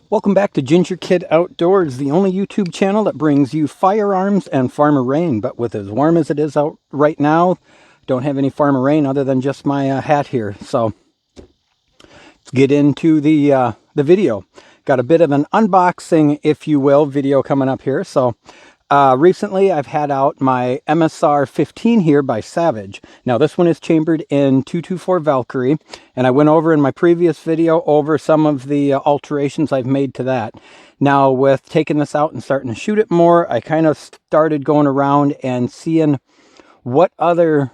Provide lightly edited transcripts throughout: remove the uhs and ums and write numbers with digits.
Welcome back to Ginger Kid Outdoors, the only YouTube channel that brings you firearms and farmer rain. But with as warm as it is out right now, don't have any farmer rain other than just my hat here. So let's get into the video. Got a bit of an unboxing, if you will, video coming up here. So recently I've had out my MSR-10 here by Savage. Now this one is chambered in 224 Valkyrie, and I went over in my previous video over some of the alterations I've made to that. Now with taking this out and starting to shoot it more, I kind of started going around and seeing what other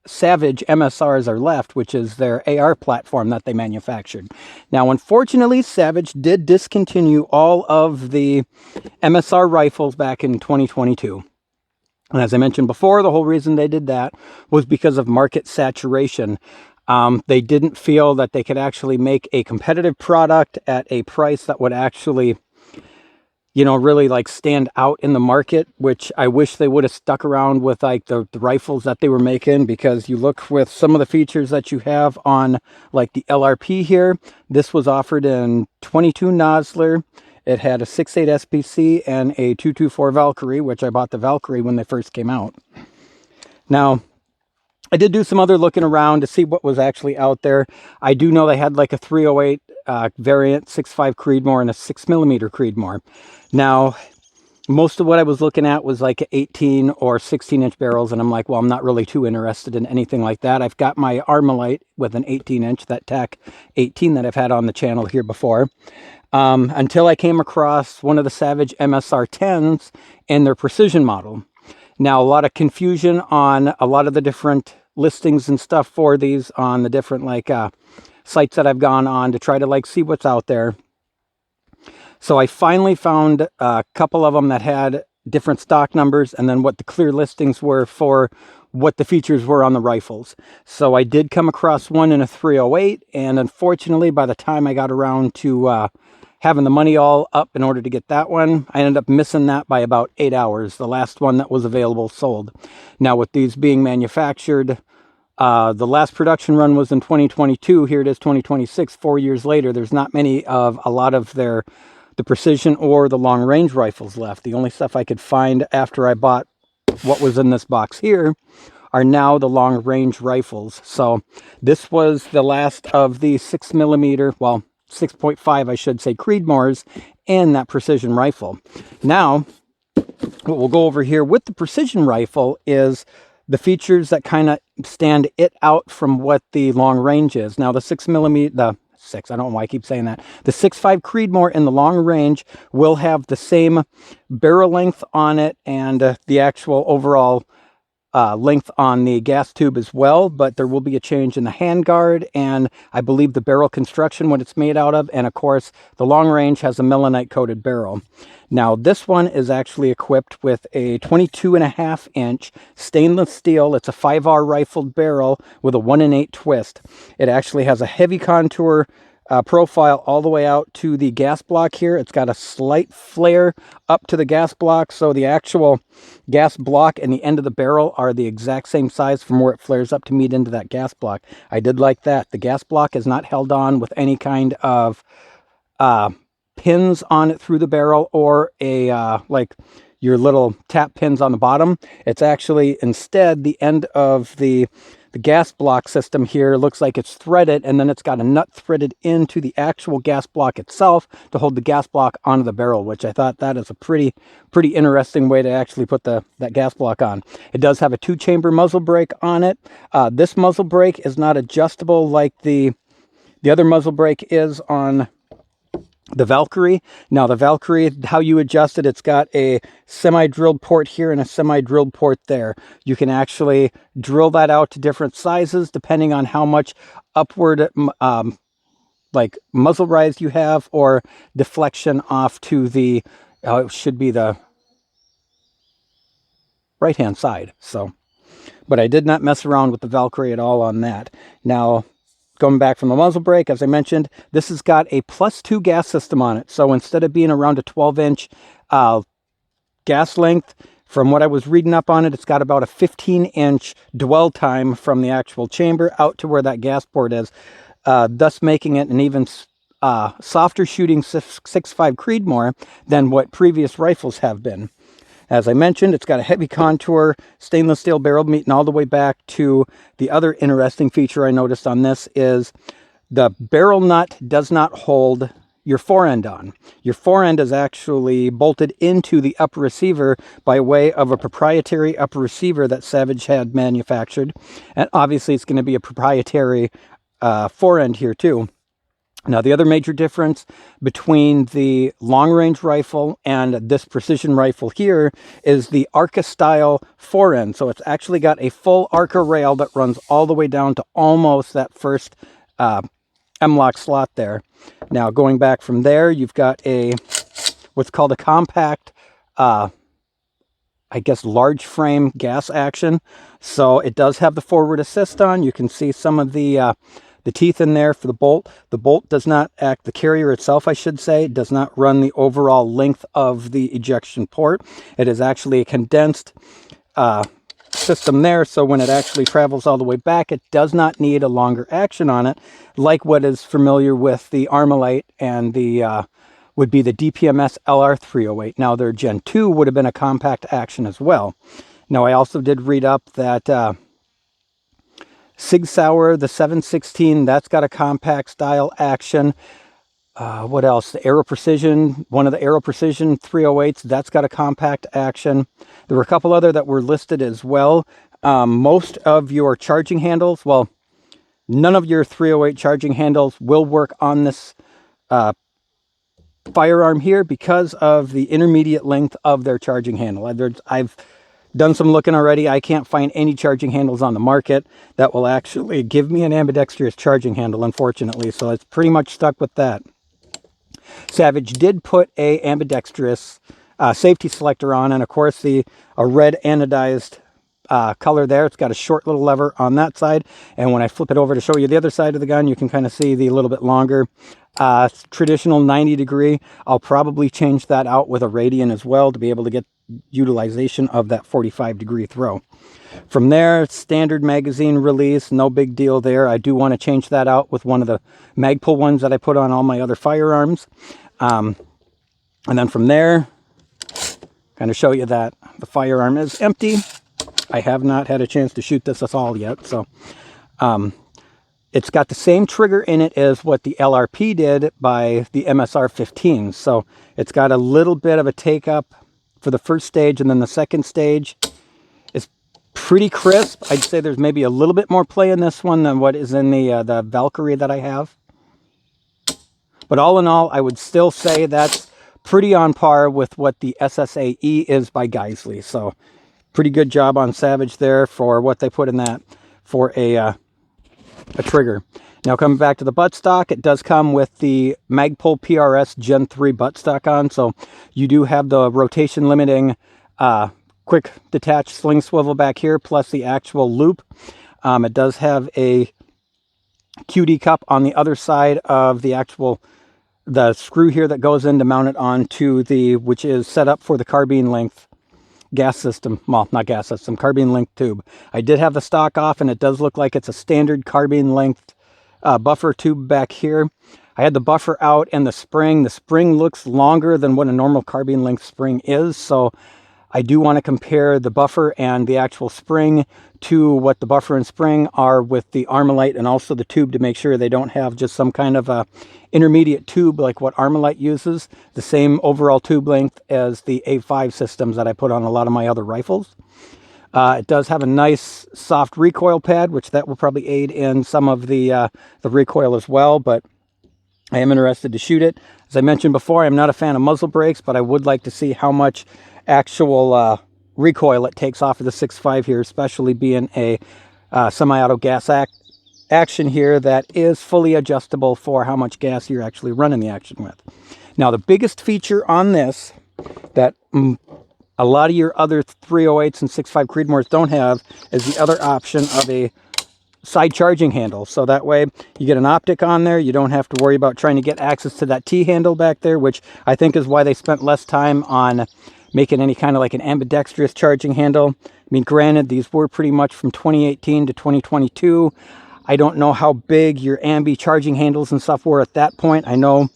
Savage MSRs are left, which is their AR platform that they manufactured. Now, unfortunately, Savage did discontinue all of the MSR rifles back in 2022. And as I mentioned before, the whole reason they did that was because of market saturation. They didn't feel that they could actually make a competitive product at a price that would actually, you know, really like stand out in the market, which I wish they would have stuck around with like the rifles that they were making, because you look with some of the features that you have on like the LRP here. This was offered in 22 Nosler. It had a 6.8 SPC and a 224 Valkyrie, which I bought the Valkyrie when they first came out. Now, I did do some other looking around to see what was actually out there. I do know they had like a 308 variant 6.5 Creedmoor and a 6mm Creedmoor. Now, most of what I was looking at was like 18 or 16-inch barrels, and I'm like, well, I'm not really too interested in anything like that. I've got my Armalite with an 18-inch, that TAC 18 that I've had on the channel here before, until I came across one of the Savage MSR-10s and their precision model. Now, a lot of confusion on a lot of the different listings and stuff for these on the different like sites that I've gone on to try to like see what's out there. So I finally found a couple of them that had different stock numbers and then what the clear listings were for what the features were on the rifles. So I did come across one in a 308, and unfortunately by the time I got around to having the money all up in order to get that one, I ended up missing that by about 8 hours. The last one that was available sold. Now with these being manufactured, the last production run was in 2022. Here it is 2026, 4 years later. There's not many of a lot of the precision or the long range rifles left. The only stuff I could find after I bought what was in this box here are now the long range rifles. So this was the last of the 6mm, well, 6.5 I should say, Creedmoors and that precision rifle. Now what we'll go over here with the precision rifle is the features that kind of stand it out from what the long range is. Now the 6mm, I don't know why I keep saying that. The 6.5 Creedmoor in the long range will have the same barrel length on it and the actual overall length on the gas tube as well, but there will be a change in the handguard and I believe the barrel construction, what it's made out of, and of course the long range has a melanite coated barrel. Now this one is actually equipped with a 22.5-inch stainless steel. It's a 5R rifled barrel with a 1-in-8 twist. It actually has a heavy contour profile all the way out to the gas block here. It's got a slight flare up to the gas block, so the actual gas block and the end of the barrel are the exact same size from where it flares up to meet into that gas block. I did like that. The gas block is not held on with any kind of pins on it through the barrel or a like your little tap pins on the bottom. It's actually instead the end of the gas block system here looks like it's threaded, and then it's got a nut threaded into the actual gas block itself to hold the gas block onto the barrel, which I thought that is a pretty interesting way to actually put that gas block on. It does have a 2-chamber muzzle brake on it. This muzzle brake is not adjustable like the other muzzle brake is on the Valkyrie. Now the Valkyrie, how you adjust it, it's got a semi-drilled port here and a semi-drilled port there. You can actually drill that out to different sizes depending on how much upward like muzzle rise you have or deflection off to the it should be the right hand side. So, but I did not mess around with the Valkyrie at all on that. Now going back from the muzzle brake, as I mentioned, this has got a +2 gas system on it. So instead of being around a 12-inch gas length, from what I was reading up on it, it's got about a 15-inch dwell time from the actual chamber out to where that gas port is, thus making it an even softer shooting 6.5 Creedmoor than what previous rifles have been. As I mentioned, it's got a heavy contour, stainless steel barrel meeting all the way back to the other interesting feature I noticed on this is the barrel nut does not hold your forend on. Your forend is actually bolted into the upper receiver by way of a proprietary upper receiver that Savage had manufactured. And obviously it's going to be a proprietary forend here too. Now, the other major difference between the long-range rifle and this precision rifle here is the Arca-style forend. So it's actually got a full Arca rail that runs all the way down to almost that first M-lock slot there. Now, going back from there, you've got a what's called a compact, I guess, large frame gas action. So it does have the forward assist on. You can see some of the teeth in there for the bolt. The bolt does not act, the carrier itself, I should say, does not run the overall length of the ejection port. It is actually a condensed system there, so when it actually travels all the way back, it does not need a longer action on it, like what is familiar with the Armalite and the would be the DPMS LR308. Now, their Gen 2 would have been a compact action as well. Now, I also did read up that Sig Sauer, the 716, that's got a compact style action. What else? The Aero Precision, one of the Aero Precision 308s, that's got a compact action. There were a couple other that were listed as well. Most of your charging handles, well, none of your 308 charging handles will work on this firearm here because of the intermediate length of their charging handle. I've done some looking already. I can't find any charging handles on the market that will actually give me an ambidextrous charging handle, unfortunately. So it's pretty much stuck with that. Savage did put a ambidextrous safety selector on, and of course a red anodized color there. It's got a short little lever on that side, and when I flip it over to show you the other side of the gun, you can kind of see the little bit longer traditional 90 degree. I'll probably change that out with a radian as well to be able to get utilization of that 45 degree throw. From there, standard magazine release, no big deal there. I do want to change that out with one of the Magpul ones that I put on all my other firearms. And then from there, kind of show you that the firearm is empty. I have not had a chance to shoot this at all yet. So it's got the same trigger in it as what the LRP did by the MSR-10. So it's got a little bit of a take up for the first stage, and then the second stage is pretty crisp. I'd say there's maybe a little bit more play in this one than what is in the Valkyrie that I have. But all in all, I would still say that's pretty on par with what the SSAE is by Geisley. So pretty good job on Savage there for what they put in that for a trigger. Now, coming back to the buttstock, it does come with the Magpul PRS Gen 3 buttstock on, so you do have the rotation limiting quick detached sling swivel back here, plus the actual loop. It does have a QD cup on the other side of the screw here that goes in to mount it onto which is set up for the carbine length gas system. Well, not gas system, carbine length tube. I did have the stock off, and it does look like it's a standard carbine length buffer tube back here. I had the buffer out and the spring. The spring looks longer than what a normal carbine length spring is, so I do want to compare the buffer and the actual spring to what the buffer and spring are with the Armalite, and also the tube to make sure they don't have just some kind of a intermediate tube like what Armalite uses, the same overall tube length as the A5 systems that I put on a lot of my other rifles. It does have a nice soft recoil pad, which that will probably aid in some of the recoil as well, but I am interested to shoot it. As I mentioned before, I'm not a fan of muzzle brakes, but I would like to see how much actual recoil it takes off of the 6.5 here, especially being a semi-auto gas action here that is fully adjustable for how much gas you're actually running the action with. Now, the biggest feature on this that a lot of your other 308s and 6.5 Creedmoors don't have is the other option of a side charging handle. So that way you get an optic on there. You don't have to worry about trying to get access to that T-handle back there, which I think is why they spent less time on making any kind of like an ambidextrous charging handle. I mean, granted, these were pretty much from 2018 to 2022. I don't know how big your ambi charging handles and stuff were at that point. I know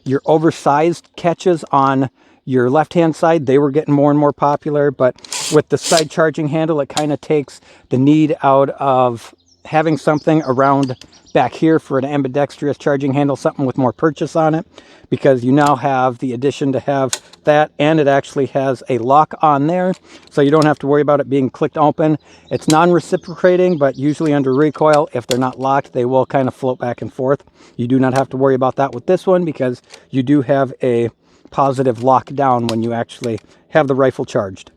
your oversized catches on your left-hand side, they were getting more and more popular, but with the side charging handle, it kind of takes the need out of having something around back here for an ambidextrous charging handle, something with more purchase on it, because you now have the addition to have that, and it actually has a lock on there, so you don't have to worry about it being clicked open. It's non-reciprocating, but usually under recoil, if they're not locked, they will kind of float back and forth. You do not have to worry about that with this one, because you do have a positive lockdown when you actually have the rifle charged.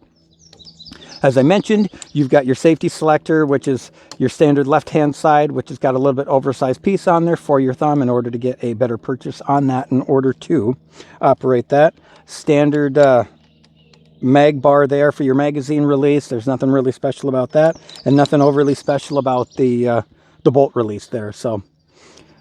As I mentioned, you've got your safety selector, which is your standard left-hand side, which has got a little bit oversized piece on there for your thumb in order to get a better purchase on that in order to operate that. Standard mag bar there for your magazine release. There's nothing really special about that, and nothing overly special about the bolt release there. So,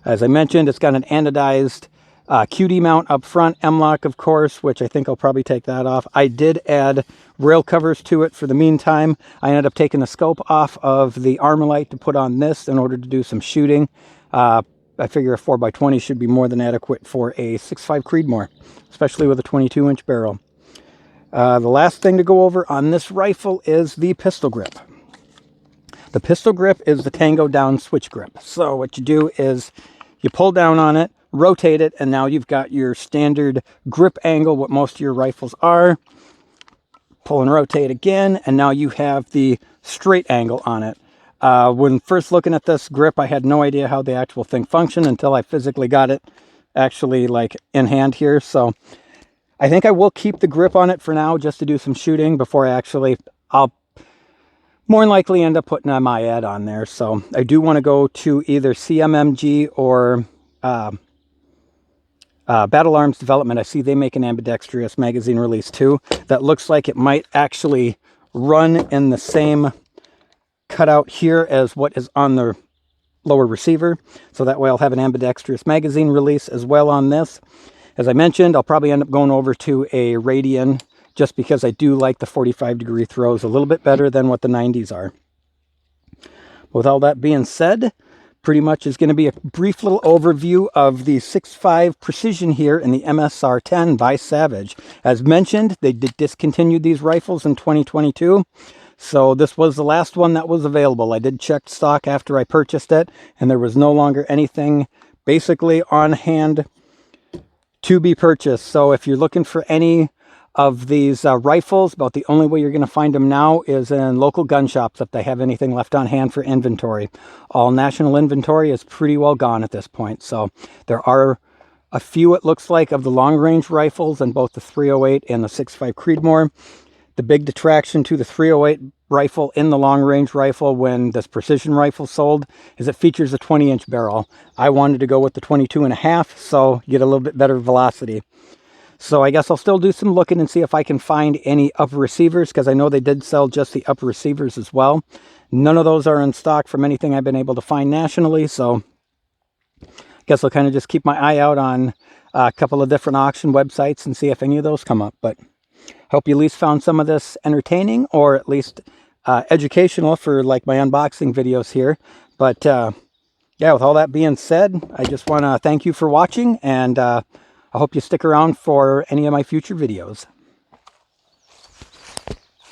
as I mentioned, it's got an anodized QD mount up front, M-lock, of course, which I think I'll probably take that off. I did add rail covers to it for the meantime. I ended up taking the scope off of the Armalite to put on this in order to do some shooting. I figure a 4x20 should be more than adequate for a 6.5 Creedmoor, especially with a 22-inch barrel. The last thing to go over on this rifle is the pistol grip. The pistol grip is the Tango down switch grip. So what you do is you pull down on it, rotate it, and now you've got your standard grip angle, what most of your rifles are. Pull and rotate again, and now you have the straight angle on it. When first looking at this grip, I had no idea how the actual thing functioned until I physically got it actually like in hand here. So I think I will keep the grip on it for now just to do some shooting before I'll more than likely end up putting a MyAd on there. So I do want to go to either CMMG or Battle Arms Development. I see they make an ambidextrous magazine release too. That looks like it might actually run in the same cutout here as what is on the lower receiver. So that way I'll have an ambidextrous magazine release as well on this. As I mentioned, I'll probably end up going over to a Radian just because I do like the 45-degree throws a little bit better than what the 90s are. With all that being said, pretty much is going to be a brief little overview of the 6.5 Precision here in the MSR-10 by Savage. As mentioned, they did discontinue these rifles in 2022, so this was the last one that was available. I did check stock after I purchased it, and there was no longer anything basically on hand to be purchased. So if you're looking for any of these rifles, about the only way you're going to find them now is in local gun shops if they have anything left on hand for inventory. All national inventory is pretty well gone at this point. So there are a few, it looks like, of the long-range rifles in both the 308 and the 6.5 Creedmoor. The big detraction to the 308 rifle in the long-range rifle when this Precision rifle sold is it features a 20-inch barrel. I wanted to go with the 22.5, so you get a little bit better velocity. So I guess I'll still do some looking and see if I can find any upper receivers, because I know they did sell just the upper receivers as well. None of those are in stock from anything I've been able to find nationally, so I guess I'll kind of just keep my eye out on a couple of different auction websites and see if any of those come up. But hope you at least found some of this entertaining, or at least educational for like my unboxing videos here. But yeah, with all that being said, I just want to thank you for watching, and I hope you stick around for any of my future videos.